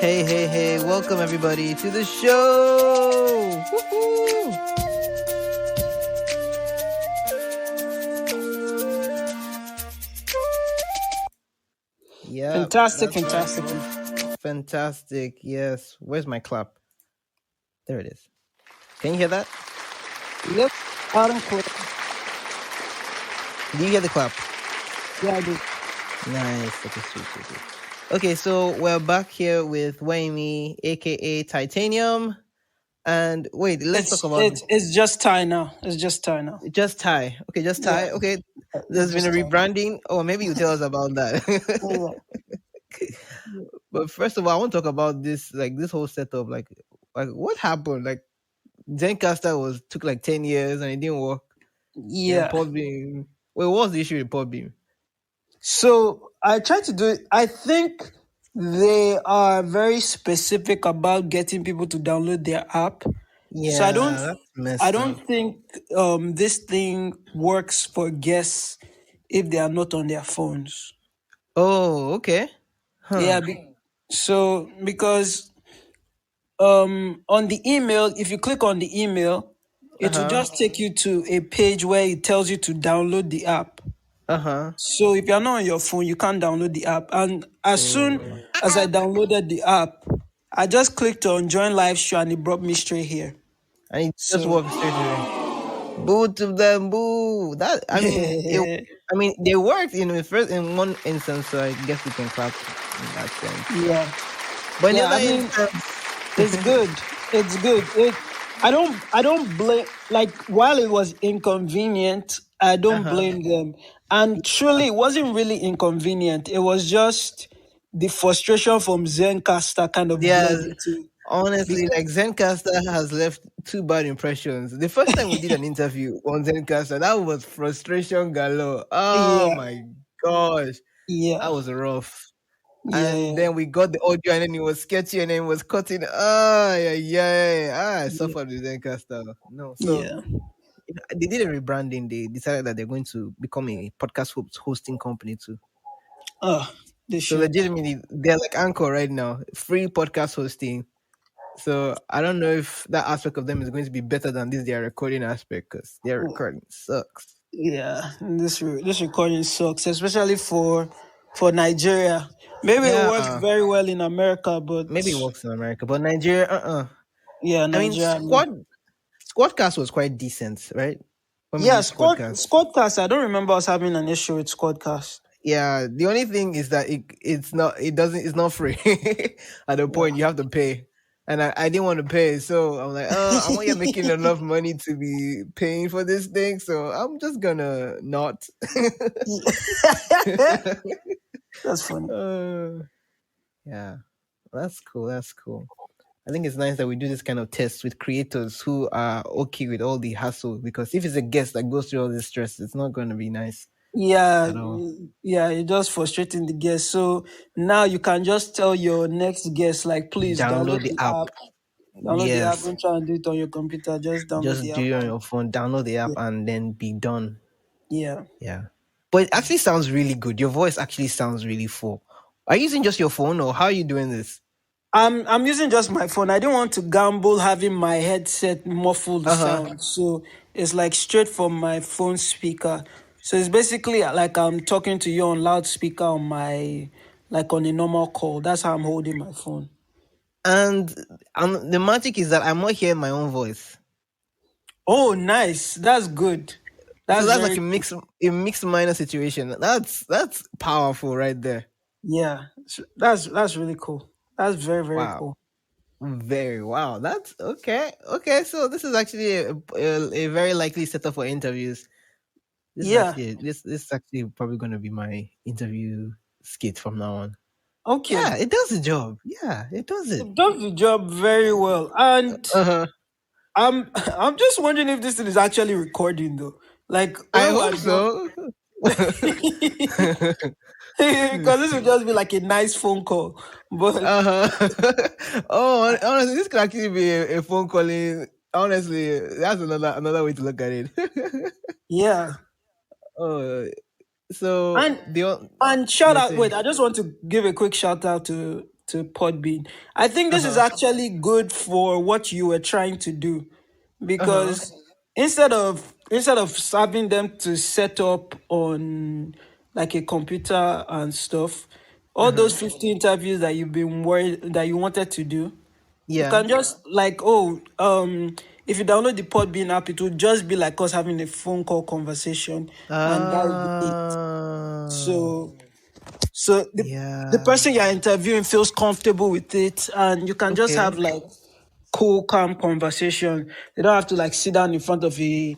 Hey, hey, hey, welcome everybody to the show. Woo-hoo. Yeah, Fantastic, that's right. fantastic. Fantastic. Yes. Where's my clap? There it is. Can you hear that? Yep, loud and clear. Do you hear the clap? Yeah, I do. Nice. Okay, sweet, sweet, sweet. Okay, so we're back here with Waimi, aka Titanium. And wait, let's talk It's about it's it's just time now. It's just time now. just Ty. Okay, just Yeah, Ty. Okay, it's there's been a just time. rebranding. Oh, maybe you tell us about that. Yeah. But first of all, I want to talk about this, like this whole setup. Like what happened? Like Zencaster was took like 10 years and it didn't work. Then Yeah. Podbeam. Wait, what was the issue with Podbeam? So I try to do it. I think they are very specific about getting people to download their app. So I don't Yeah, that's I messed don't up. think this thing works for guests if they are not on their phones. Oh, okay. Huh. Yeah, so because on the email, if you click on the email, Uh it will huh. just take you to a page where it tells you to download the app. Uh huh. So if you're not on your phone, you can't download the app. And as soon Oh. as I downloaded the app, I just clicked on join live show and it brought me straight here. And it just So worked straight away. Boo to them, boo. That I mean, it. yeah, I mean, they worked in one instance, so I guess we can clap in that sense. But in the yeah. other I mean, it's instance, good. It's good. I don't blame, like, while it was inconvenient, I uh don't huh. blame them. And truly it wasn't really inconvenient. It was just the frustration from Zencaster kind of bled Yes, into honestly, because like Zencaster has left two bad impressions. The first time we did an interview on Zencaster, that was frustration galore. Oh yeah, my gosh, that yeah, was rough. And yeah, then we got the audio, and then it was sketchy, and then it was cutting. Ah, yeah, yeah. I yeah, suffered with Zencaster. No, so yeah. they did a rebranding. They decided that they're going to become a podcast hosting company too. Oh, they So should. legitimately, they're like Anchor right now, free podcast hosting. So I don't know if that aspect of them is going to be better than their recording aspect, because their recording sucks. Yeah, this recording sucks, especially for Nigeria. Maybe it works Yeah, very well in America, but maybe it works in America, but Nigeria, yeah, I mean, Nigeria. No. Squadcast was quite decent, right? When we Yeah, used Squadcast. Squadcast. I don't remember us having an issue with Squadcast. Yeah, the only thing is that it's not free. At the Yeah. point you have to pay. And I didn't want to pay, so I'm like, I want you making enough money to be paying for this thing, so I'm just gonna not. That's funny. uh, yeah, that's cool. That's cool. I think it's nice that we do this kind of test with creators who are okay with all the hassle, because if it's a guest that goes through all this stress, it's not going to be nice Yeah, at all. yeah, it's just frustrating the guest. So now you can just tell your next guest, like, please Download download the the app. app. Download the app. Yes. Don't try and do it on your computer. Just download Just the do app. it on And your phone, download the app, yeah, and then be done. yeah. Yeah. But it actually sounds really good. Your voice actually sounds really full. Are you using just your phone, or how are you doing this? I'm using just my phone. I didn't want to gamble having my headset muffle the Uh huh. sound. So it's like straight from my phone speaker. So it's basically like I'm talking to you on loudspeaker on my, like, on a normal call. That's how I'm holding my phone. And the magic is that I'm not hearing my own voice. Oh, nice. That's good. So That's that's like very good. a mixed minor situation. That's powerful right there. Yeah. That's really cool. That's very, very Wow. cool. Very wow. That's okay. Okay, so this is actually a very likely setup for interviews. Yeah. This is actually probably going to be my interview skit from now on. Okay. Yeah, it does the job. Yeah, it does it. It does the job very well. And Uh huh. I'm just wondering if this thing is actually recording though. Like I when we're hope done. so. Because this would just be like a nice phone call. But Uh-huh. Oh, honestly, this could actually be a phone calling. Honestly, that's another way to look at it. yeah. Oh, so And the and shout yes, out, say. wait, I just want to give a quick shout out to to Podbean. I think Uh this is huh. actually good for what you were trying to do, Uh huh. because instead of having them to set up on like a computer and stuff, Uh all huh. those 50 interviews that you've been worried that you wanted to do, you Yeah. can just like, if you download the Podbean app, it will just be like us having a phone call conversation, and that will be it. Ah. So the Yeah. person you're interviewing feels comfortable with it, and you can just Okay. have like cool, calm conversation. They don't have to like sit down in front of a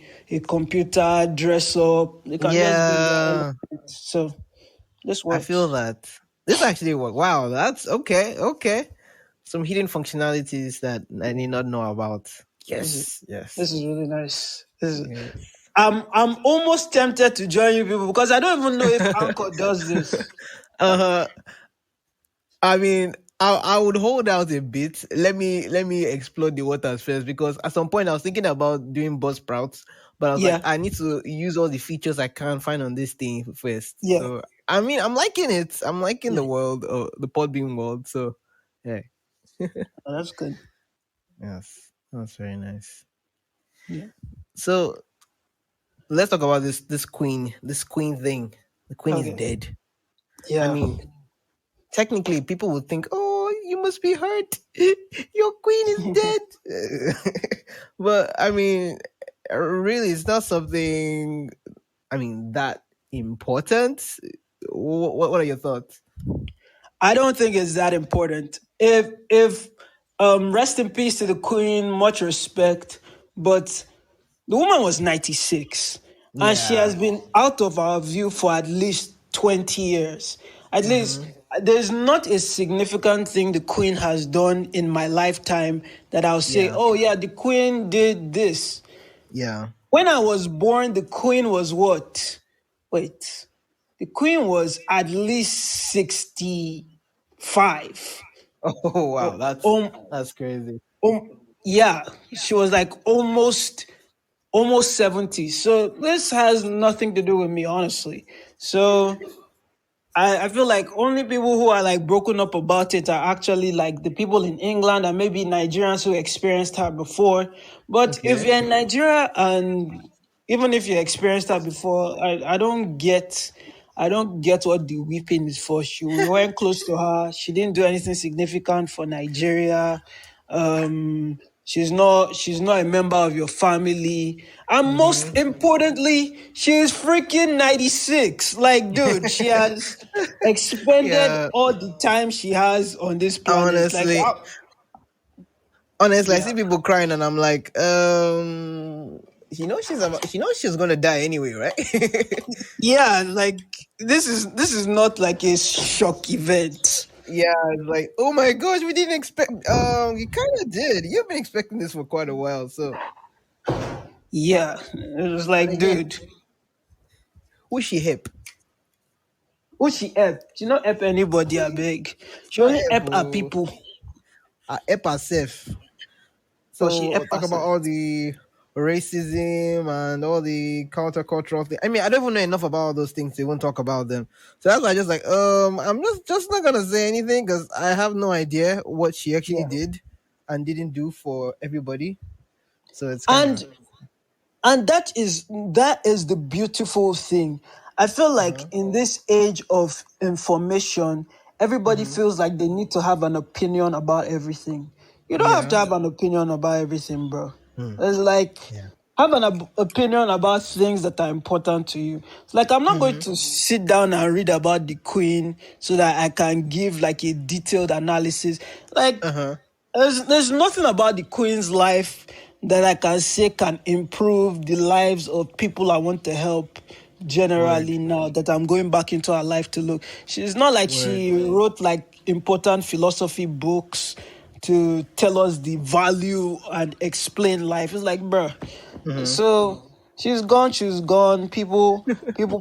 computer, dress up. They can just be in their Yeah. element. So this I feel works. that. This actually work. Wow, that's okay. Okay. Some hidden functionalities that I did not know about. This is Yes. Yes. this is really nice. Yes. I'm almost tempted to join you people because I don't even know if Anchor does this. uh I mean, I would hold out a bit. Let me explore the waters first because at some point I was thinking about doing bus sprouts, but I was like, Yeah, I need to use all the features I can find on this thing first. yeah, So I mean, I'm liking it. I'm liking yeah. the world, the Podbean world. So yeah, Oh, that's good. yes, that's very nice. Yeah. So let's talk about this queen thing. The queen is Okay. dead. I Yeah. mean, technically people would think, oh, you must be hurt. Your queen is dead. But I mean, really, it's not something, I mean, that important. What are your thoughts? I don't think it's that important. If rest in peace to the queen, much respect, but the woman was 96 and she has Yeah. been out of our view for at least 20 years. At least Hmm. there's not a significant thing the queen has done in my lifetime that I'll say, Yeah. oh yeah, the queen did this. Yeah. When I was born, the queen was what? Wait. The queen was at least 65. Oh wow, Um, that's crazy. yeah, she was like almost 70. So this has nothing to do with me, honestly. So I feel like only people who are like broken up about it are actually like the people in England and maybe Nigerians who experienced her before. But if Okay. you're in Nigeria and even if you experienced her before, I don't get what the weeping is for. We weren't close to her. She didn't do anything significant for Nigeria. She's not a member of your family. And most Hmm. importantly, she is freaking 96. Like, dude, she has expended Yeah. all the time she has on this planet. Like, Honestly, honestly, I yeah. see people crying, and I'm like, she knows she's gonna die anyway, right? Yeah, like this is not like a shock event. Yeah, it's like, oh my gosh, we didn't expect. You kind of did. You've been expecting this for quite a while. So, Yeah. It was but like, again, dude, who she hip? who she help? She not help anybody, I beg. She Not only hip, help her people. hip herself. Or she So help talk about herself. all the racism and all the countercultural thing. I mean, I don't even know enough about all those things. They won't talk about them. So that's why I just like, I'm just not gonna say anything because I have no idea what she actually Yeah. did and didn't do for everybody. So it's kind of. And and that is the beautiful thing. I feel Uh like huh. in this age of information, everybody Hmm. feels like they need to have an opinion about everything. You don't have to Yeah. have an opinion about everything, bro. Hmm. It's like Yeah. have an opinion about things that are important to you. It's like I'm not going Hmm. to sit down and read about the queen so that I can give like a detailed analysis. Like Uh huh. there's nothing about the Queen's life that I can say can improve the lives of people I want to help Word. generally now that I'm going back into her life to look. She's not like Word. she wrote like important philosophy books to tell us the value and explain life. It's like, bruh. Hmm. So she's gone, she's gone. People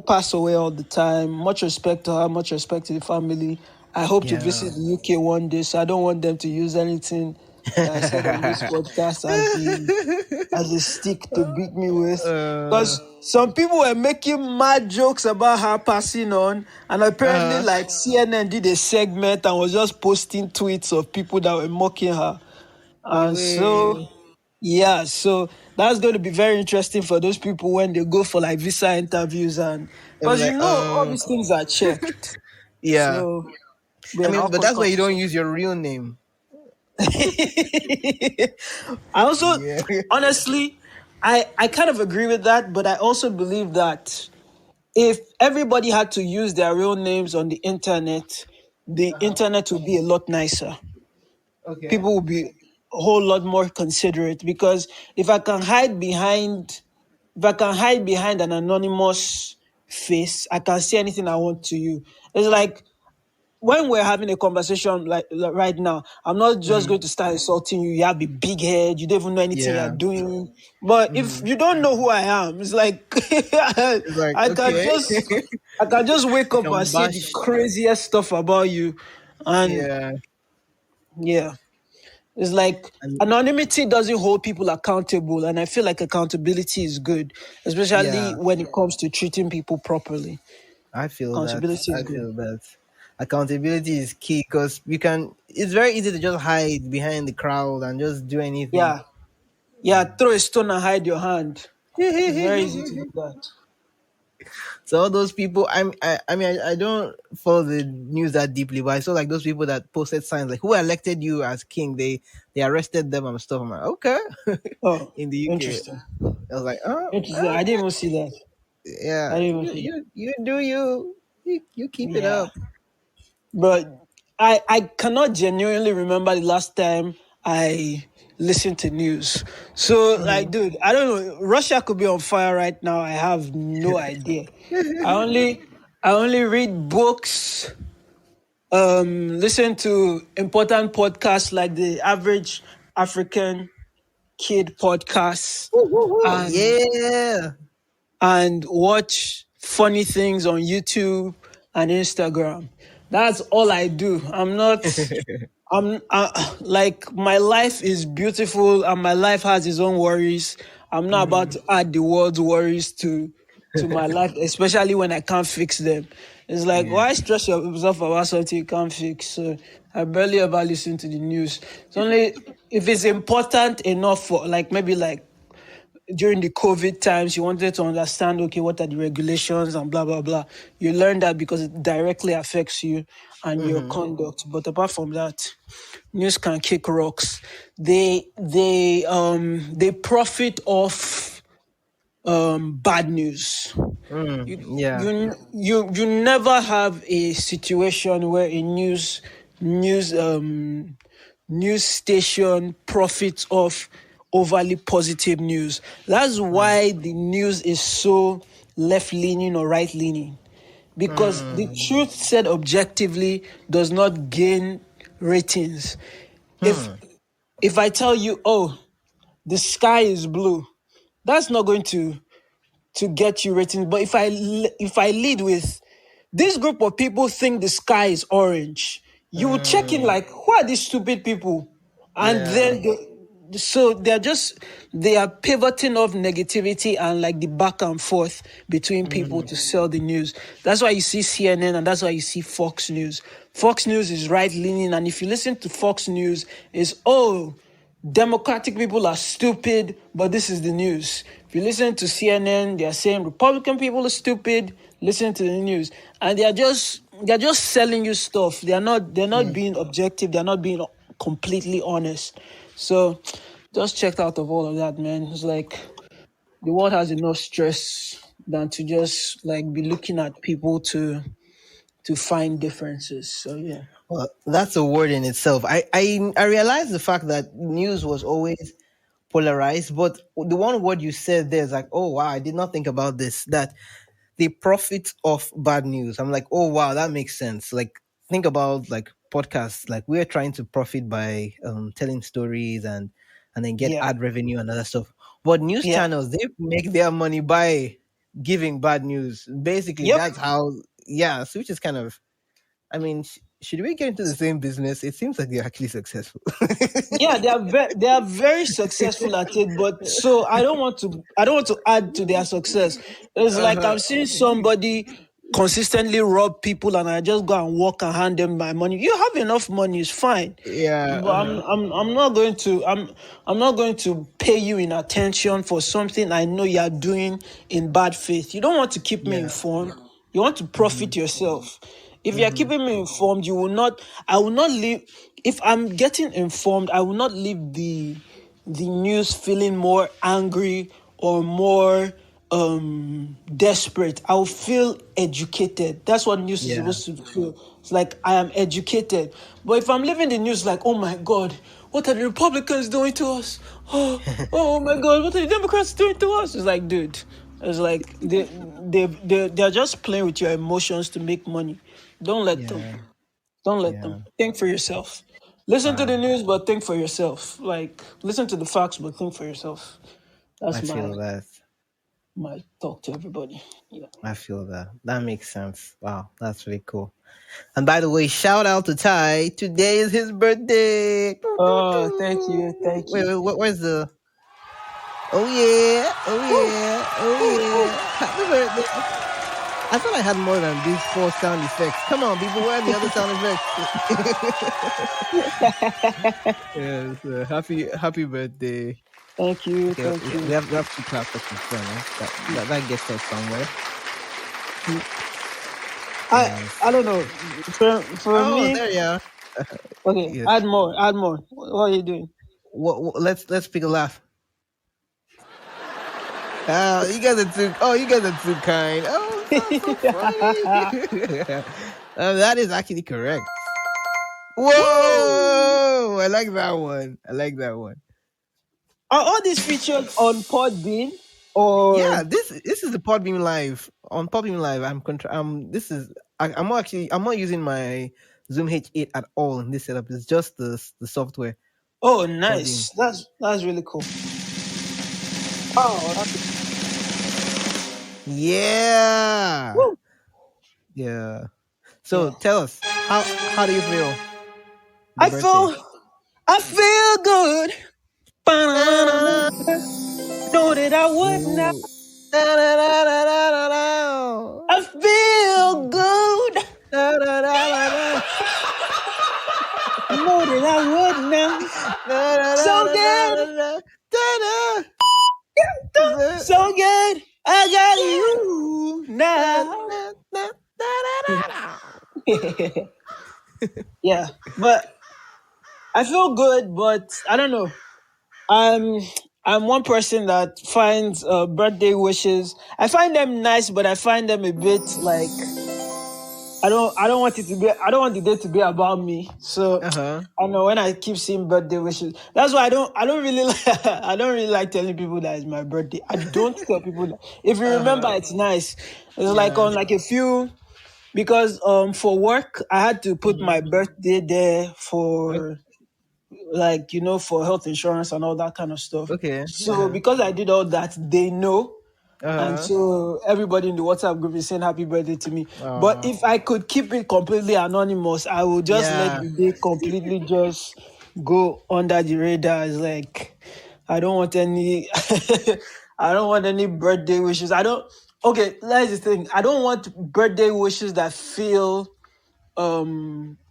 pass away all the time. Much respect to her, much respect to the family. I hope to Yeah. visit the UK one day, so I don't want them to use anything. that I said on this podcast as a stick to beat me with. uh, Because some people were making mad jokes about her passing on, and apparently, uh, like CNN did a segment and was just posting tweets of people that were mocking her. And so, away. yeah, so that's going to be very interesting for those people when they go for like visa interviews, and They'll be because like, all these things are checked. yeah. So, be I an mean, but awkward that's why you don't conversation. use your real name. I also, Yeah. honestly, I kind of agree with that, but I also believe that if everybody had to use their real names on the internet, the Uh-huh. internet would be a lot nicer. Okay. People would be a whole lot more considerate because if I can hide behind an anonymous face, I can say anything I want to you. It's like when we're having a conversation like right now, I'm not just Mm. going to start insulting you. You have a big head. You don't even know anything you're Yeah. doing. But if Mm. you don't know who I am, it's like It's like, I can okay. just I can just wake You up and can say the bash. craziest stuff about you, and Yeah. yeah, it's like And anonymity doesn't hold people accountable, and I feel like accountability is good, especially yeah, when it comes to treating people properly. I feel that. Accountability is I good. feel that. Accountability is key because it's very easy to just hide behind the crowd and just do anything. Yeah, yeah. Throw a stone and hide your hand. It's very easy to do that. So all those people, I mean, I don't follow the news that deeply, but I saw like those people that posted signs like, "Who elected you as king?" They arrested them and stuff. I'm like, okay, Oh, in the UK, interesting. I was like, oh, Interesting. I didn't even see that. I yeah, didn't even you see that. you you do you keep it Yeah. up. But I cannot genuinely remember the last time I listened to news. So like Mhm. dude, I don't know. Russia could be on fire right now. I have no idea. I only I only read books, listen to important podcasts like the average African kid podcast, Woo, woo, woo. and Yeah. watch funny things on YouTube and Instagram. That's all I do. Like my life is beautiful and my life has its own worries. I'm not about Mm, to add the world's worries to my life, especially when I can't fix them. It's like yeah. why stress yourself about something you can't fix? So I barely ever listen to the news. It's only if it's important enough for like maybe like during the COVID times, you wanted to understand, okay, what are the regulations and blah, blah, blah. You learn that because it directly affects you and your Hmm. conduct. But apart from that, news can kick rocks. They profit off bad news. Mm, You, yeah. you never have a situation where a news news station profits off overly positive news. That's Mm, why the news is so left leaning or right leaning. Because the mm, truth said objectively does not gain ratings. If hmm. if I tell you, oh, the sky is blue, that's not going to get you ratings. But if I lead with this group of people think the sky is orange, you will check in Mm, like, who are these stupid people? And yeah. then so they are pivoting off negativity and like the back and forth between people Mm, to sell the news. That's why you see CNN and that's why you see Fox News. Fox News is right leaning, and if you listen to Fox News, is oh, Democratic people are stupid, but this is the news. If you listen to CNN, they are saying Republican people are stupid. Listen to the news, and they're just selling you stuff. They're not mm. being objective. They're not being completely honest. So, just checked out of all of that, man. It's like the world has enough stress than to just like be looking at people to find differences. So yeah, Well, that's a word in itself. I realized the fact that news was always polarized, but the one word you said there is like, oh wow, I did not think about this. That they profit off bad news. I'm like, oh wow, that makes sense. Like, think about like podcasts. Like, we're trying to profit by telling stories and then get yeah, ad revenue and other stuff. But news yeah, channels, they make their money by giving bad news. Basically, yep. that's how. Yeah, so which is kind of. I mean, should we get into the same business? It seems like they're actually successful. Yeah, they are very successful at it, but so I don't want to add to their success. It's like Uh-huh. I'm seeing somebody consistently rob people and I just go and walk and hand them my money. You have enough money, it's fine. Yeah. But Uh-huh. I'm not going to pay you in attention for something I know you are doing in bad faith. You don't want to keep me Yeah. informed. You want to Mm-hmm. profit yourself. If you are Mm-hmm. keeping me informed, you will not. I will not leave. If I'm getting informed, I will not leave the news feeling more angry or more desperate. I'll feel educated. That's what news is Yeah. supposed to feel. It's like I am educated. But if I'm living the news like, oh my god, what are the Republicans doing to us? Oh my god, what are the Democrats doing to us? It's like, dude, it's like they're just playing with your emotions to make money. Don't let them. Yeah. Don't let Yeah. them. Think for yourself. Listen to the Wow. news, but think for yourself. Like listen to the facts, but think for yourself. I That's feel that. my talk to everybody. Yeah. I feel that. That makes sense. Wow, that's really cool. And by the way, shout out to Ty. Today is his birthday. Doo, doo, Oh, thank you, doo. thank Wait, you. wait, where's the? Oh yeah, oh Woo, yeah, oh woo, yeah. woo. Happy birthday. I thought I had more than these four sound effects. Come on, people, where are the other sound effects? Yes, happy birthday. Thank you, Okay, thank you. we have two claps to confirm. Eh? That gets us somewhere. I Yes. don't know. For Oh, me, there you are. okay, Yes. add more. What are you doing? Let's pick a laugh. You guys are too. Oh, you guys are too kind. Oh, that's so funny. That is actually correct. Woo! Whoa! I like that one. I like that one. Are all these featured on Podbean or Yeah, this is the Podbeam Live on Podbeam Live. This is I'm not using my Zoom H8 at all in this setup. It's just the software oh Podbeam. nice. That's really cool. Oh Yeah, woo. yeah. So Yeah. tell us how do you feel the I birthday? feel I feel good. Know that I would not. Ooh. Da-da-da-da-da-da-da. I feel good. Da-da-da-da-da. Know that I would not. So good. Da-da-da-da-da-da. Da-da. Is it? So good. I got you now. Da-da-da-da-da-da-da. Yeah. But I feel good, but I don't know. I'm I'm one person that finds birthday wishes. I find them nice, but I find them a bit like I don't want it to be I don't want the day to be about me. So Uh-huh. I know when I keep seeing birthday wishes. That's why I don't really I don't really like telling people that it's my birthday. I don't tell people that. If you remember, Uh-huh. it's nice. It's like Yeah. on like a few because for work I had to put Mhm. my birthday there O- for like for health insurance and all that kind of stuff. Okay. So Uh-huh. because I did all that, they know, and Uh-huh. so everybody in the WhatsApp group is saying happy birthday to me. But Uh, if I could keep it completely anonymous, I would just let yeah. the day completely just go under the radar. It's like I don't want any I don't want any birthday wishes. I don't okay, that's the thing. I don't want birthday wishes that feel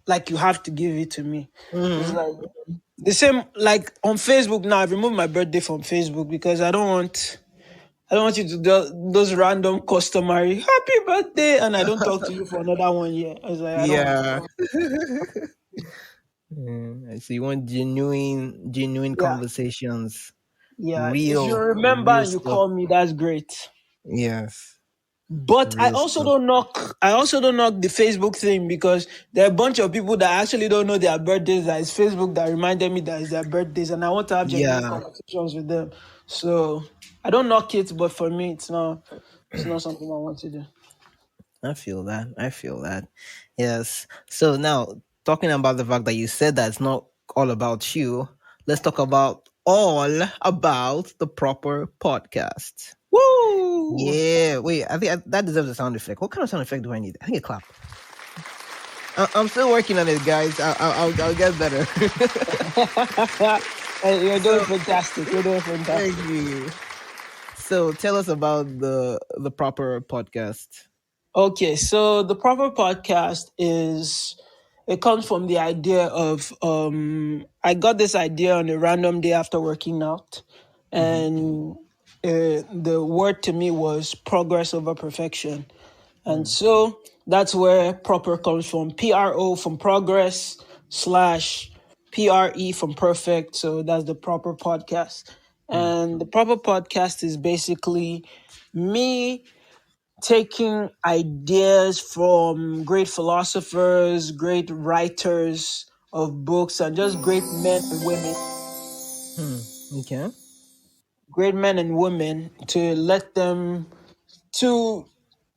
like you have to give it to me. It's Mm-hmm. like the same like on Facebook now. I've removed my birthday from Facebook because I don't want you to do those random customary happy birthday and I don't talk to you for another 1 year. I was like, I don't want Yeah. it. So you want genuine Yeah, conversations, yeah. If you remember real and you stuff. call me, that's great. Yes, But real stuff. I also don't knock the Facebook thing because there are a bunch of people that actually don't know their birthdays. That is Facebook that reminded me that it's their birthdays, and I want to have genuine Yeah, conversations with them. So I don't knock it, but for me, it's not something I want to do. I feel that. I feel that. Yes. So now talking about the fact that you said that it's not all about you, let's talk about all about the proper podcast. Woo! Yeah. Wait. That deserves a sound effect. What kind of sound effect do I need? I think a clap. I'm still working on it, guys. I'll get better. Hey, you're doing So fantastic. You're doing thank fantastic. you. So tell us about the proper podcast. Okay, so the proper podcast is it comes from the idea of I got this idea on a random day after working out, Mm-hmm. and the word to me was progress over perfection. And Mm, so that's where proper comes from. PRO from progress slash PRE from perfect. So that's the proper podcast. mm, And the proper podcast is basically me taking ideas from great philosophers, great writers of books, and just okay. great men and women to let them to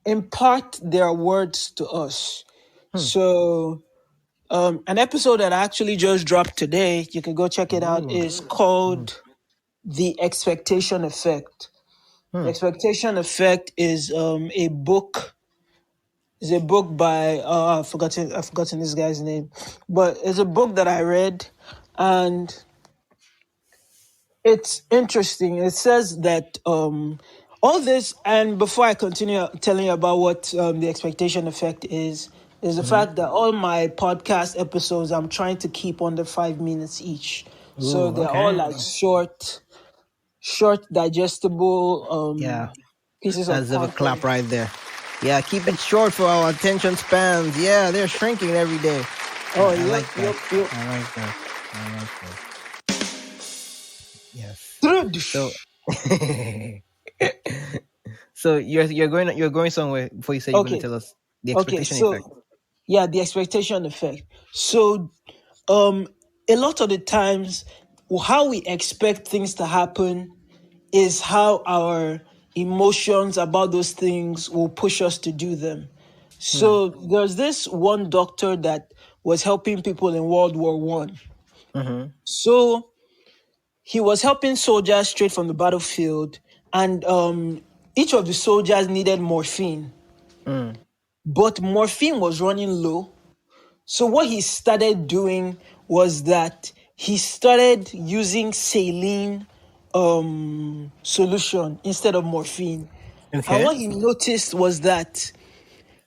impart their words to us. Hmm. So, an episode that actually just dropped today, you can go check it out, Ooh. is Mm, called The Expectation Effect. The hmm. Expectation Effect is a book by I've forgotten this guy's name, but it's a book that I read, and it's interesting. It says that all this, and before I continue telling you about what the expectation effect is the Mm-hmm. fact that all my podcast episodes I'm trying to keep under 5 minutes each, so Ooh. they're all Okay. like short, digestible Yeah. pieces of As of a clap content. right there. Yeah. Keep it short for our attention spans. Yeah, they're shrinking every day. Oh, I yep, like that. yep, yep. I like that. I like that. Yes. So, so you're going somewhere before you say you're going to Okay, tell us the okay. expectation effect. So yeah, the expectation effect. So um a lot of the times how we expect things to happen is how our emotions about those things will push us to do them. Hmm. So there's this one doctor that was helping people in World War I. Mm-hmm. So he was helping soldiers straight from the battlefield, and each of the soldiers needed morphine, Mm. but morphine was running low. So what he started doing was that he started using saline solution instead of morphine. And Okay. what he noticed was that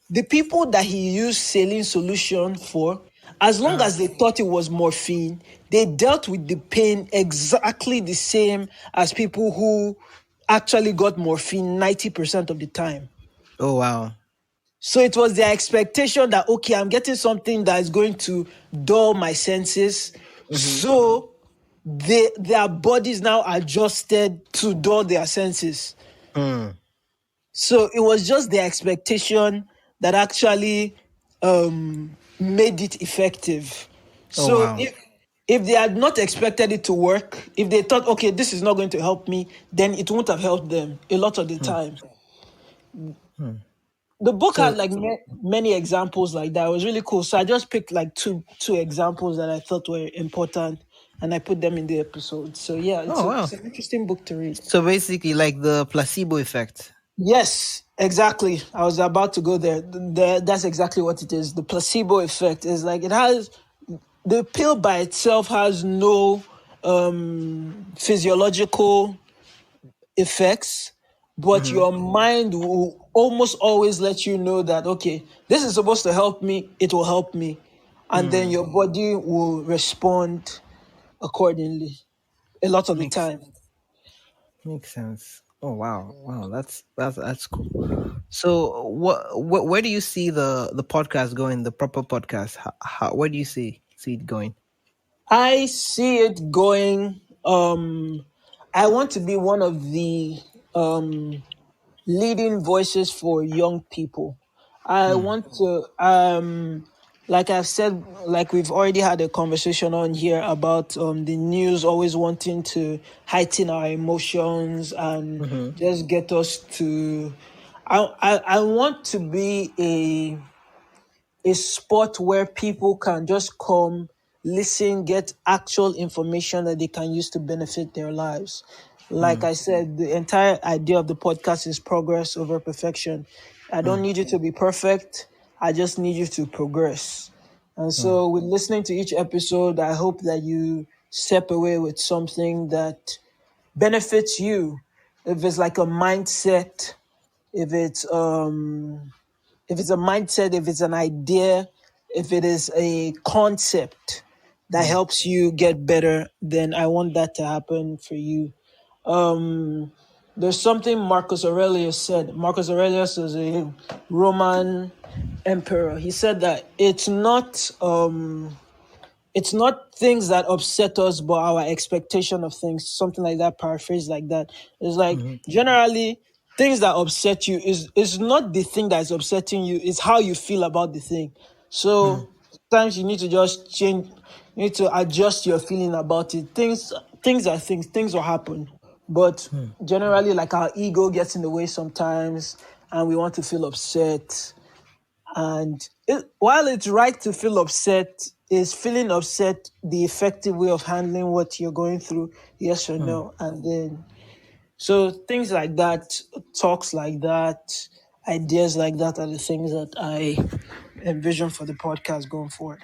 the people that he used saline solution for, as long Uh-huh. as they thought it was morphine, they dealt with the pain exactly the same as people who actually got morphine 90% of the time. Oh wow. So it was their expectation that, okay, I'm getting something that is going to dull my senses. Mm-hmm. So their bodies now adjusted to dull their senses. Mm. So it was just their expectation that actually made it effective. Oh So wow. if they had not expected it to work, if they thought, okay, this is not going to help me, then it won't have helped them a lot of the Hmm. time. Hmm. The book had So like many examples like that. It was really cool. So I just picked like two examples that I thought were important, and I put them in the episode. So yeah, oh wow. it's an interesting book to read. So basically like the placebo effect. Yes, exactly. I was about to go there. That's exactly what it is. The placebo effect is like it has the pill by itself has no physiological effects, but Mm-hmm. your mind will almost always let you know that, okay, this is supposed to help me, it will help me. And then Mm. your body will respond accordingly a lot of the Makes time. makes sense. Oh wow. Wow, that's cool. So where do you see the podcast going, the proper podcast? Where do you see it going? I see it going. I want to be one of the um, leading voices for young people. I Hmm. want to, like I've said, like we've already had a conversation on here about the news always wanting to heighten our emotions and Mm-hmm. just get us to. I want to be a spot where people can just come, listen, get actual information that they can use to benefit their lives. Like Hmm. I said, the entire idea of the podcast is progress over perfection. I don't Hmm. need you to be perfect. I just need you to progress. And Mm, so, with listening to each episode, I hope that you step away with something that benefits you. If it's like a mindset, if it's if it's a mindset, if it's an idea, if it is a concept that mm, helps you get better, then I want that to happen for you. Um, there's something Marcus Aurelius said. Marcus Aurelius is a Roman emperor. He said that it's not things that upset us, but our expectation of things, something like that, paraphrase like that. It's like mhm, generally things that upset you is not the thing that is upsetting you, it's how you feel about the thing. mm, So sometimes you need to just change, you need to adjust your feeling about it. Things will happen. But mm, generally like our ego gets in the way sometimes and we want to feel upset and while it's right to feel upset, is feeling upset the effective way of handling what you're going through? Yes or mm. no? And then, so things like that, talks like that, ideas like that are the things that I envision for the podcast going forward.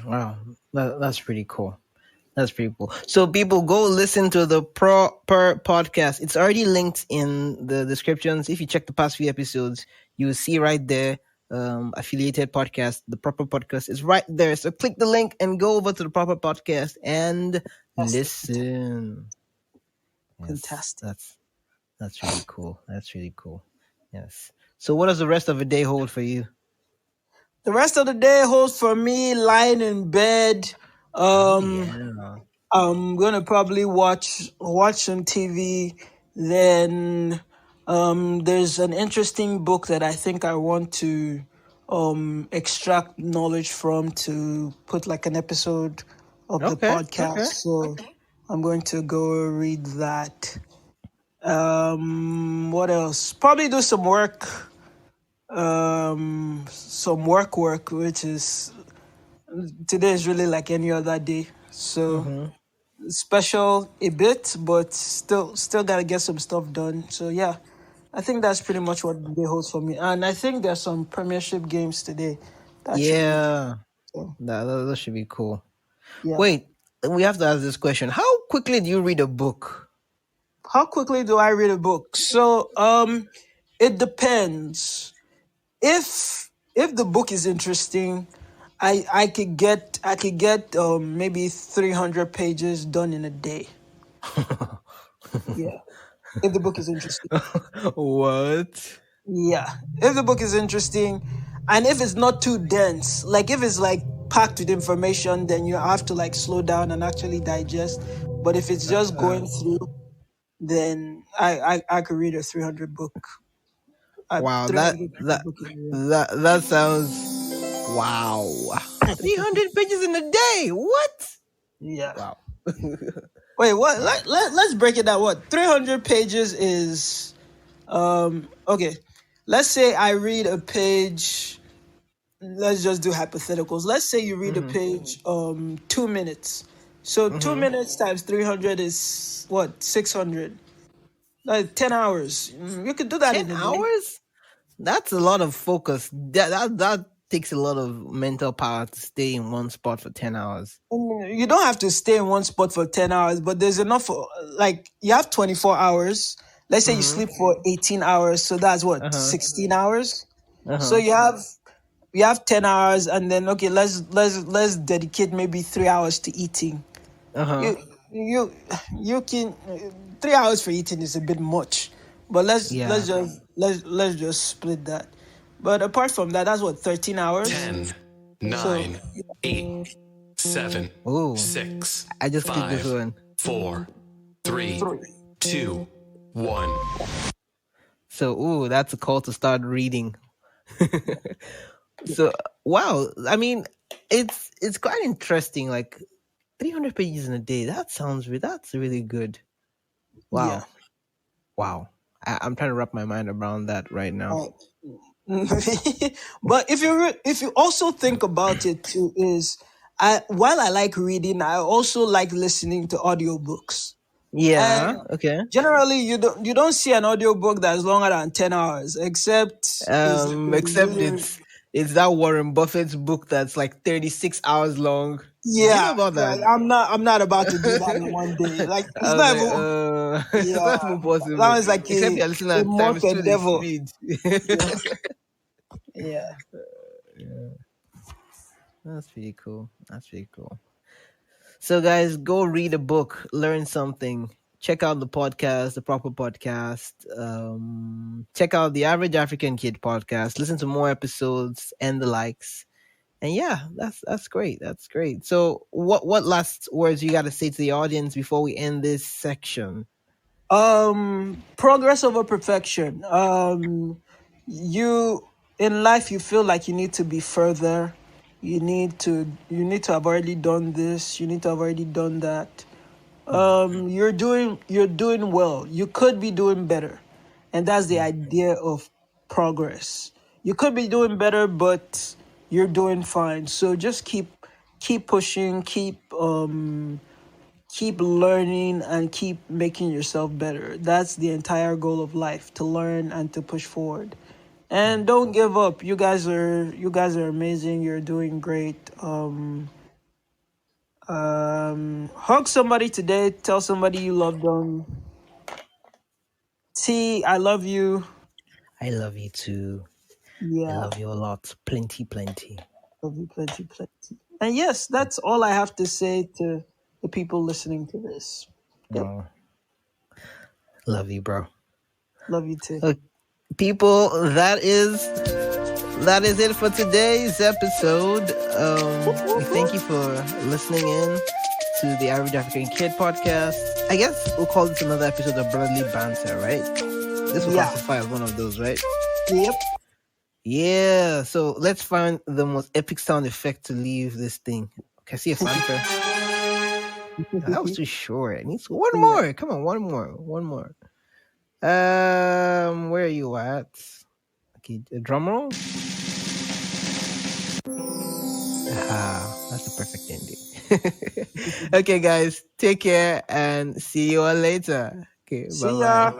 Wow, that's pretty cool. That's pretty cool. So people go listen to the proper podcast. It's already linked in the descriptions. If you check the past few episodes, you will see right there affiliated podcast. The proper podcast is right there. So click the link and go over to the proper podcast and Fantastic. listen. Yes, Fantastic. that's really cool. That's really cool. Yes. So what does the rest of the day hold for you? The rest of the day holds for me lying in bed. Oh Um, yeah. I'm gonna probably watch some TV. Then there's an interesting book that I think I want to extract knowledge from to put like an episode of the Okay. podcast. Okay. So I'm going to go read that. What else? Probably do some work. Some work, which is today is really like any other day. So Mm-hmm. special a bit, but still gotta get some stuff done. So yeah, I think that's pretty much what the day holds for me. And I think there's some Premiership games today. That should be interesting. Yeah. So, That should be cool. yeah. Wait, we have to ask this question. How quickly do you read a book? How quickly do I read a book? So it depends. If the book is interesting, I could get maybe 300 pages done in a day. Yeah. If the book is interesting. What? Yeah, if the book is interesting and if it's not too dense, like if it's like packed with information, then you have to like slow down and actually digest. But if it's just Uh, going through, then I could read a 300 book, a wow, 300 page book in a year. that sounds wow. 300 pages in a day. What? Yeah. Wow. Wait, what? Wow. Let's break it down. What 300 pages is? Okay. Let's say I read a page. Let's just do hypotheticals. Let's say you read a Mhm. page 2 minutes. So two Mhm. minutes times 300 is what? 600. Like 10 hours. You could do that 10 in a day. hours? That's a lot of focus. That takes a lot of mental power to stay in one spot for 10 hours. You don't have to stay in one spot for 10 hours, but there's enough for, like, you have 24 hours. Let's say you Mhm. sleep for 18 hours. So that's what? Uh-huh. 16 hours? So Uh-huh. you have 10 hours and then okay, let's dedicate maybe 3 hours to eating. Uh-huh. you you you can 3 hours for eating is a bit much, but Yeah. let's just split that. But apart from that, that's what 13 hours. 10, So 9, 8, 7, Oh, 6, I just clicked this 5, one. 4, 3, three. 2, 1. So, ooh, that's a call to start reading. So, wow. I mean, it's quite interesting. Like 300 pages in a day. That's really good. Yeah. Wow. Wow. I'm trying to wrap my mind around that right now. Uh, but if you also think about it too, is I while I like reading, I also like listening to audiobooks. And Yeah. Okay. generally, you don't see an audiobook that's longer than 10 hours, except is like a Except really, it's It's that Warren Buffett's book that's like 36 hours long. Do you know Yeah, about like, that? I'm not about to do that in one day. Like I it's was not like, even. it's Yeah, not even possible. that was like Except you're listening a at month times a two the devil. speed. Yeah, yeah. That's pretty cool. That's pretty cool. So, guys, go read a book, learn something. Check out the podcast, the proper podcast. Check out the Average African Kid podcast. Listen to more episodes and the likes. And yeah, that's great. That's great. So, what last words you got to say to the audience before we end this section? Progress over perfection. You in life you feel like you need to be further. You need to have already done this. You need to have already done that. You're doing well. You could be doing better, and that's the idea of progress. You could be doing better, but you're doing fine. So just keep pushing, keep learning, and keep making yourself better. That's the entire goal of life: to learn and to push forward. And don't give up. You guys are amazing. You're doing great. Hug somebody today. Tell somebody you love them. T, I love you. I love you too. I Yeah, love you a lot. Plenty, plenty. love you plenty, plenty. And yes, that's all I have to say to the people listening to this. Yep, Oh, love you, bro. love you too. People, that is it for today's episode. We thank you for listening in to the Average African Kid podcast. I guess we'll call this another episode of Brotherly Banter, right? This will Yeah, classify as one of those, right? yep. Yeah. So let's find the most epic sound effect to leave this thing. Okay, I see a fanfare. That was too short. It needs one Yeah. more. Come on, one more. One more. Where are you at? Okay, a drum roll. Ah, that's the perfect ending. Okay, guys, take care and see you all later. Okay, bye See bye. ya.